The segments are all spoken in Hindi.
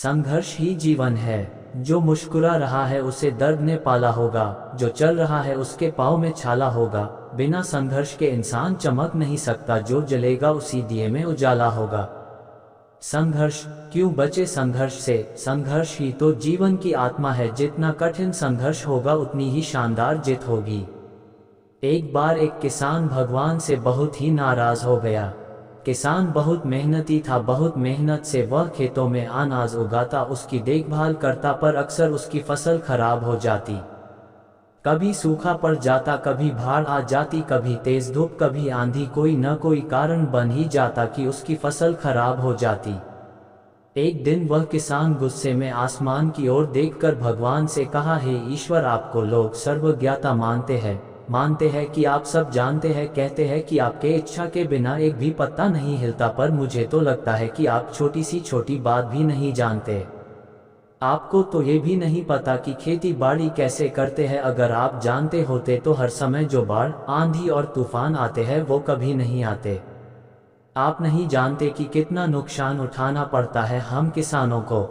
संघर्ष ही जीवन है। जो मुस्कुरा रहा है उसे दर्द ने पाला होगा, जो चल रहा है उसके पाँव में छाला होगा। बिना संघर्ष के इंसान चमक नहीं सकता, जो जलेगा उसी दिए में उजाला होगा। संघर्ष क्यों बचे संघर्ष से? संघर्ष ही तो जीवन की आत्मा है। जितना कठिन संघर्ष होगा उतनी ही शानदार जीत होगी। एक बार एक किसान भगवान से बहुत ही नाराज हो गया। किसान बहुत मेहनती था, बहुत मेहनत से वह खेतों में अनाज उगाता, उसकी देखभाल करता, पर अक्सर उसकी फसल खराब हो जाती। कभी सूखा पड़ जाता, कभी बाढ़ आ जाती, कभी तेज धूप, कभी आंधी, कोई न कोई कारण बन ही जाता कि उसकी फसल खराब हो जाती। एक दिन वह किसान गुस्से में आसमान की ओर देखकर भगवान से कहा, हे ईश्वर, आपको लोग सर्वज्ञता मानते हैं कि आप सब जानते हैं, कहते हैं कि आपके इच्छा के बिना एक भी पत्ता नहीं हिलता, पर मुझे तो लगता है कि आप छोटी सी छोटी बात भी नहीं जानते। आपको तो ये भी नहीं पता कि खेती बाड़ी कैसे करते हैं। अगर आप जानते होते तो हर समय जो बाढ़, आंधी और तूफान आते हैं वो कभी नहीं आते। आप नहीं जानते कि कितना नुकसान उठाना पड़ता है हम किसानों को।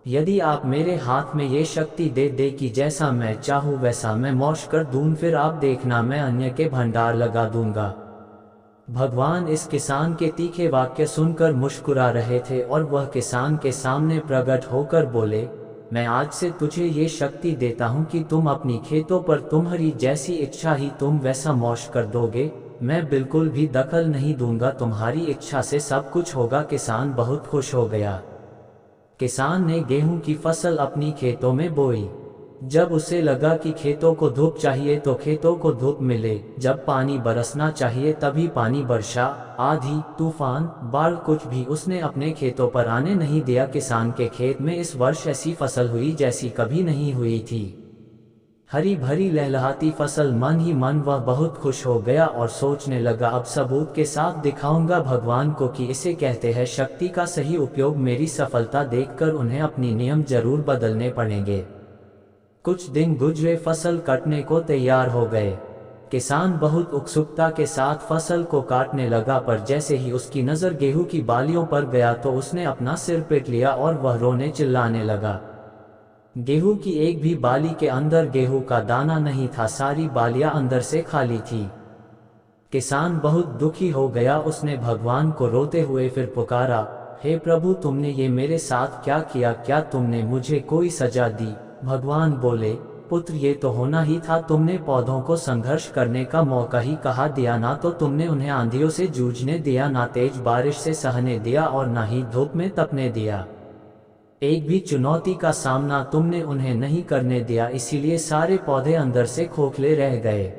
यदि आप मेरे हाथ में ये शक्ति दे दे कि जैसा मैं चाहूँ वैसा मैं मौश कर दूँ, फिर आप देखना मैं अन्य के भंडार लगा दूंगा। भगवान इस किसान के तीखे वाक्य सुनकर मुस्कुरा रहे थे और वह किसान के सामने प्रकट होकर बोले, मैं आज से तुझे ये शक्ति देता हूँ कि तुम अपनी खेतों पर तुम्हारी जैसी इच्छा ही तुम वैसा मौश कर दोगे। मैं बिल्कुल भी दखल नहीं दूंगा, तुम्हारी इच्छा से सब कुछ होगा। किसान बहुत खुश हो गया। किसान ने गेहूं की फसल अपनी खेतों में बोई। जब उसे लगा कि खेतों को धूप चाहिए तो खेतों को धूप मिले, जब पानी बरसना चाहिए तभी पानी बरसा। आंधी, तूफान, बाढ़ कुछ भी उसने अपने खेतों पर आने नहीं दिया। किसान के खेत में इस वर्ष ऐसी फसल हुई जैसी कभी नहीं हुई थी। हरी भरी लहलहाती फसल। मन ही मन वह बहुत खुश हो गया और सोचने लगा, अब सबूत के साथ दिखाऊंगा भगवान को कि इसे कहते हैं शक्ति का सही उपयोग। मेरी सफलता देखकर उन्हें अपनी नियम जरूर बदलने पड़ेंगे। कुछ दिन गुजरे, फसल कटने को तैयार हो गए। किसान बहुत उत्सुकता के साथ फसल को काटने लगा, पर जैसे ही उसकी नज़र गेहूं की बालियों पर गया तो उसने अपना सिर पीट लिया और वह रोने चिल्लाने लगा। गेहूं की एक भी बाली के अंदर गेहूं का दाना नहीं था, सारी बालियां अंदर से खाली थी। किसान बहुत दुखी हो गया। उसने भगवान को रोते हुए फिर पुकारा, हे प्रभु, तुमने ये मेरे साथ क्या किया? क्या तुमने मुझे कोई सजा दी? भगवान बोले, पुत्र, ये तो होना ही था। तुमने पौधों को संघर्ष करने का मौका ही कहा दिया। ना तो तुमने उन्हें आंधियों से जूझने दिया, ना तेज बारिश से सहने दिया और ना ही धूप में तपने दिया। एक भी चुनौती का सामना तुमने उन्हें नहीं करने दिया, इसीलिए सारे पौधे अंदर से खोखले रह गए।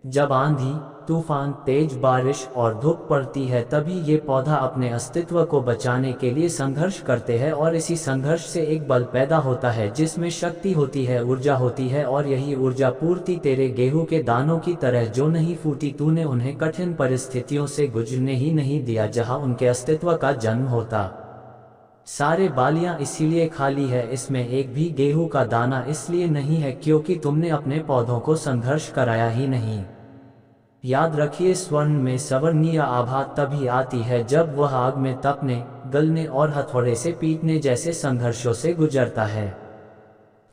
जब आंधी, तूफान, तेज बारिश और धूप पड़ती है तभी ये पौधा अपने अस्तित्व को बचाने के लिए संघर्ष करते हैं, और इसी संघर्ष से एक बल पैदा होता है जिसमें शक्ति होती है, ऊर्जा होती है। और यही ऊर्जा पूर्ति तेरे गेहूं के दानों की तरह जो नहीं फूटी, तूने उन्हें कठिन परिस्थितियों से गुजरने ही नहीं दिया जहां उनके अस्तित्व का जन्म होता। सारे बालियां इसीलिए खाली है, इसमें एक भी गेहूं का दाना इसलिए नहीं है क्योंकि तुमने अपने पौधों को संघर्ष कराया ही नहीं। याद रखिए, स्वर्ण में सवर्णीय आभा तभी आती है जब वह आग में तपने, गलने और हथौड़े से पीटने जैसे संघर्षों से गुजरता है।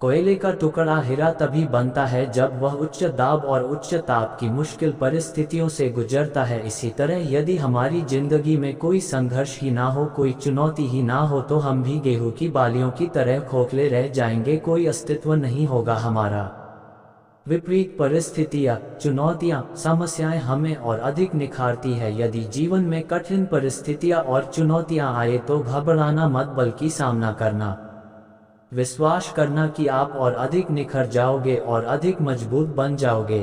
कोयले का टुकड़ा हीरा तभी बनता है जब वह उच्च दाब और उच्च ताप की मुश्किल परिस्थितियों से गुजरता है। इसी तरह यदि हमारी जिंदगी में कोई संघर्ष ही ना हो, कोई चुनौती ही ना हो, तो हम भी गेहूं की बालियों की तरह खोखले रह जाएंगे, कोई अस्तित्व नहीं होगा हमारा। विपरीत परिस्थितियां, चुनौतियां, समस्याएं हमें और अधिक निखारती है। यदि जीवन में कठिन परिस्थितियां और चुनौतियां आए तो घबराना मत, बल्कि सामना करना। विश्वास करना कि आप और अधिक निखर जाओगे और अधिक मजबूत बन जाओगे।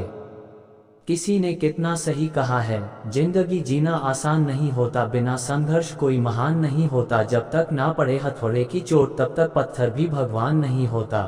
किसी ने कितना सही कहा है, जिंदगी जीना आसान नहीं होता, बिना संघर्ष कोई महान नहीं होता। जब तक ना पड़े हथौड़े की चोट तब तक पत्थर भी भगवान नहीं होता।